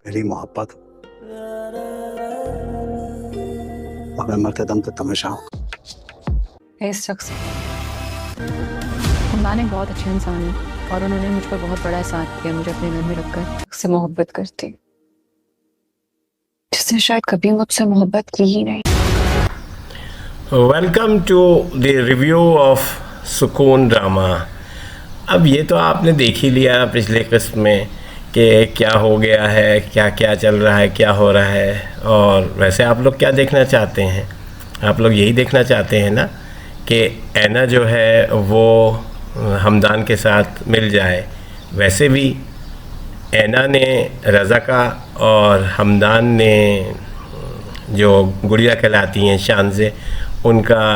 मेरी मोहब्बत और मैं मरते दम तक तमाशा हूँ। इस शख्स खुदान एक बहुत अच्छे इंसान है और उन्होंने मुझ पर बहुत बड़ा एहसान किया, मुझे अपने घर में रखकर उससे मोहब्बत करती, जिसने शायद कभी मुझसे मोहब्बत की ही नहीं। Welcome to the review of Sukoon drama. अब ये तो आपने देख ही लिया पिछले किस्म में कि क्या हो गया है, क्या क्या चल रहा है, क्या हो रहा है। और वैसे आप लोग क्या देखना चाहते हैं? आप लोग यही देखना चाहते हैं ना कि ऐना जो है वो हमदान के साथ मिल जाए। वैसे भी ऐना ने रज़ा का और हमदान ने जो गुड़िया कहलाती हैं शान से, उनका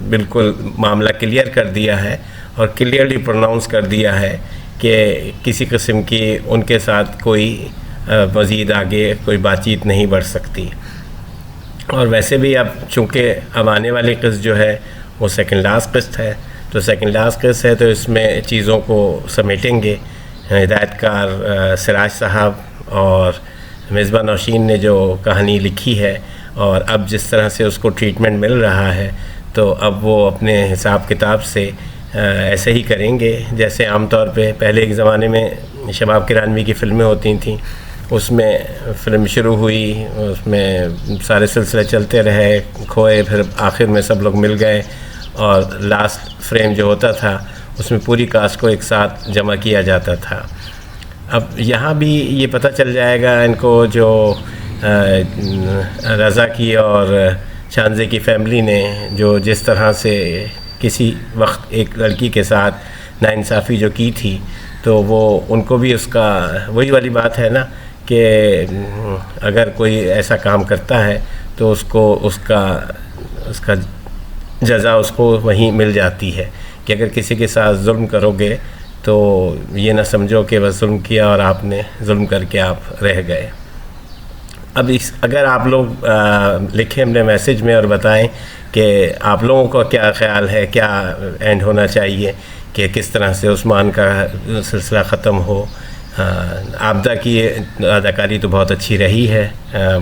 बिल्कुल मामला क्लियर कर दिया है और क्लियरली प्रोनाउंस कर दिया है कि किसी किस्म की उनके साथ कोई मज़ीद आगे कोई बातचीत नहीं बढ़ सकती। और वैसे भी अब चूँकि अब आने वाली किस्त जो है वो सेकंड लास्ट किस्त है, तो सेकंड लास्ट किस्त है तो इसमें चीज़ों को समेटेंगे। हिदायतकार सिराज साहब और मेज़बान नौशीन ने जो कहानी लिखी है और अब जिस तरह से उसको ट्रीटमेंट मिल रहा है, तो अब वो अपने हिसाब किताब से ऐसे ही करेंगे जैसे आम तौर पे पहले एक ज़माने में शबाब किरानवी की फ़िल्में होती थीं। उसमें फ़िल्म शुरू हुई, उसमें सारे सिलसिले चलते रहे, खोए, फिर आखिर में सब लोग मिल गए और लास्ट फ्रेम जो होता था उसमें पूरी कास्ट को एक साथ जमा किया जाता था। अब यहाँ भी ये पता चल जाएगा इनको, जो रज़ा की और शानज़े की फ़ैमिली ने जो जिस तरह से किसी वक्त एक लड़की के साथ नाइंसाफ़ी जो की थी, तो वो उनको भी उसका वही वाली बात है ना कि अगर कोई ऐसा काम करता है तो उसको उसका जज़ा उसको वहीं मिल जाती है कि अगर किसी के साथ जुल्म करोगे तो ये ना समझो कि बस जुल्म किया और आपने जुल्म करके आप रह गए। अब अगर आप लोग लिखें अपने मैसेज में और बताएं कि आप लोगों का क्या ख़्याल है, क्या एंड होना चाहिए, कि किस तरह से उस्मान का सिलसिला ख़त्म हो। आबदा की अदाकारी तो बहुत अच्छी रही है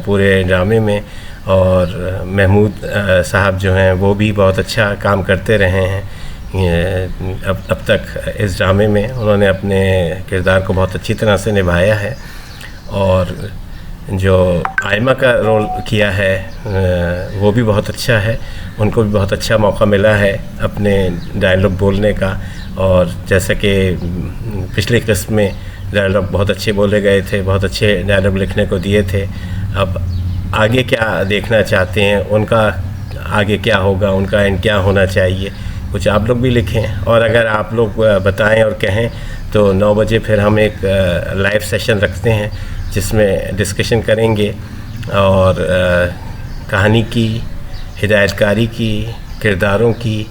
पूरे ड्रामे में, और महमूद साहब जो हैं वो भी बहुत अच्छा काम करते रहे हैं अब तक इस ड्रामे में। उन्होंने अपने किरदार को बहुत अच्छी तरह से निभाया है। और जो आयमा का रोल किया है वो भी बहुत अच्छा है, उनको भी बहुत अच्छा मौका मिला है अपने डायलॉग बोलने का। और जैसा कि पिछले किस्म में डायलॉग बहुत अच्छे बोले गए थे, बहुत अच्छे डायलॉग लिखने को दिए थे। अब आगे क्या देखना चाहते हैं, उनका आगे क्या होगा, उनका एंड क्या होना चाहिए, कुछ आप लोग भी लिखें। और अगर आप लोग बताएं और कहें तो 9 बजे फिर हम एक लाइव सेशन रखते हैं जिसमें डिस्कशन करेंगे और कहानी की, हिदायतकारी की, किरदारों की,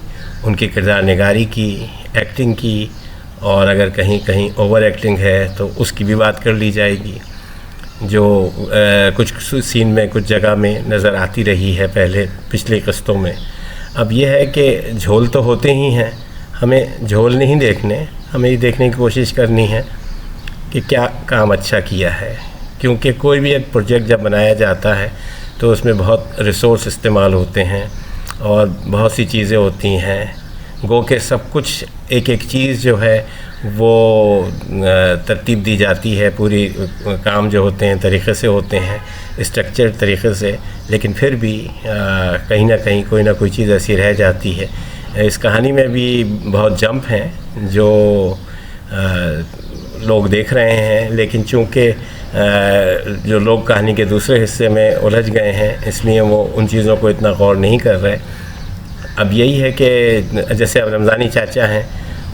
उनकी किरदार निगारी की, एक्टिंग की, और अगर कहीं कहीं ओवर एक्टिंग है तो उसकी भी बात कर ली जाएगी, जो कुछ सीन में कुछ जगह में नज़र आती रही है पहले पिछले किस्तों में। अब यह है कि झोल तो होते ही हैं, हमें झोल नहीं देखने, हमें ये देखने की कोशिश करनी है कि क्या काम अच्छा किया है। क्योंकि कोई भी एक प्रोजेक्ट जब बनाया जाता है तो उसमें बहुत रिसोर्स इस्तेमाल होते हैं और बहुत सी चीज़ें होती हैं, गो के सब कुछ एक एक चीज़ जो है वो तरतीब दी जाती है, पूरी काम जो होते हैं तरीक़े से होते हैं, स्ट्रक्चर्ड तरीक़े से, लेकिन फिर भी कहीं ना कहीं कोई ना कोई चीज़ ऐसी रह जाती है। इस कहानी में भी बहुत जंप हैं जो लोग देख रहे हैं, लेकिन चूँकि जो लोग कहानी के दूसरे हिस्से में उलझ गए हैं इसलिए वो उन चीज़ों को इतना गौर नहीं कर रहे। अब यही है कि जैसे अब रमज़ानी चाचा हैं,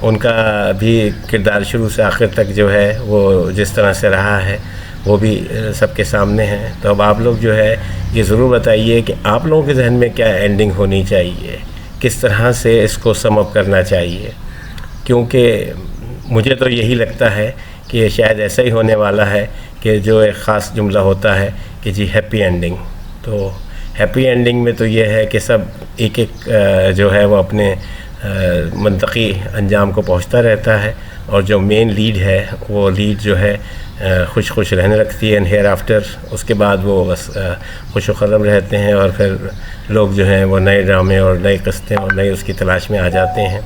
उनका भी किरदार शुरू से आखिर तक जो है वो जिस तरह से रहा है वो भी सबके सामने है। तो अब आप लोग जो है ये ज़रूर बताइए कि आप लोगों के जहन में क्या एंडिंग होनी चाहिए, किस तरह से इसको सम अप करना चाहिए। क्योंकि मुझे तो यही लगता है कि ये शायद ऐसा ही होने वाला है कि जो एक ख़ास जुमला होता है कि जी हैप्पी एंडिंग। तो हैप्पी एंडिंग में तो ये है कि सब एक एक जो है वो अपने मंतकी अंजाम को पहुंचता रहता है और जो मेन लीड है वो लीड जो है खुश खुश रहने लगती है एंड हेयर आफ्टर उसके बाद वो बस खुश खरम रहते हैं और फिर लोग जो हैं वो नए ड्रामे और नए किस्तें और नए उसकी तलाश में आ जाते हैं।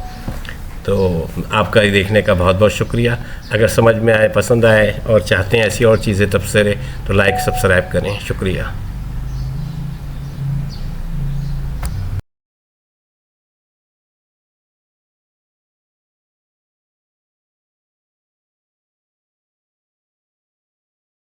तो आपका ये देखने का बहुत बहुत शुक्रिया। अगर समझ में आए, पसंद आए और चाहते हैं ऐसी और चीज़ें तबसरे तो लाइक सब्सक्राइब करें। शुक्रिया।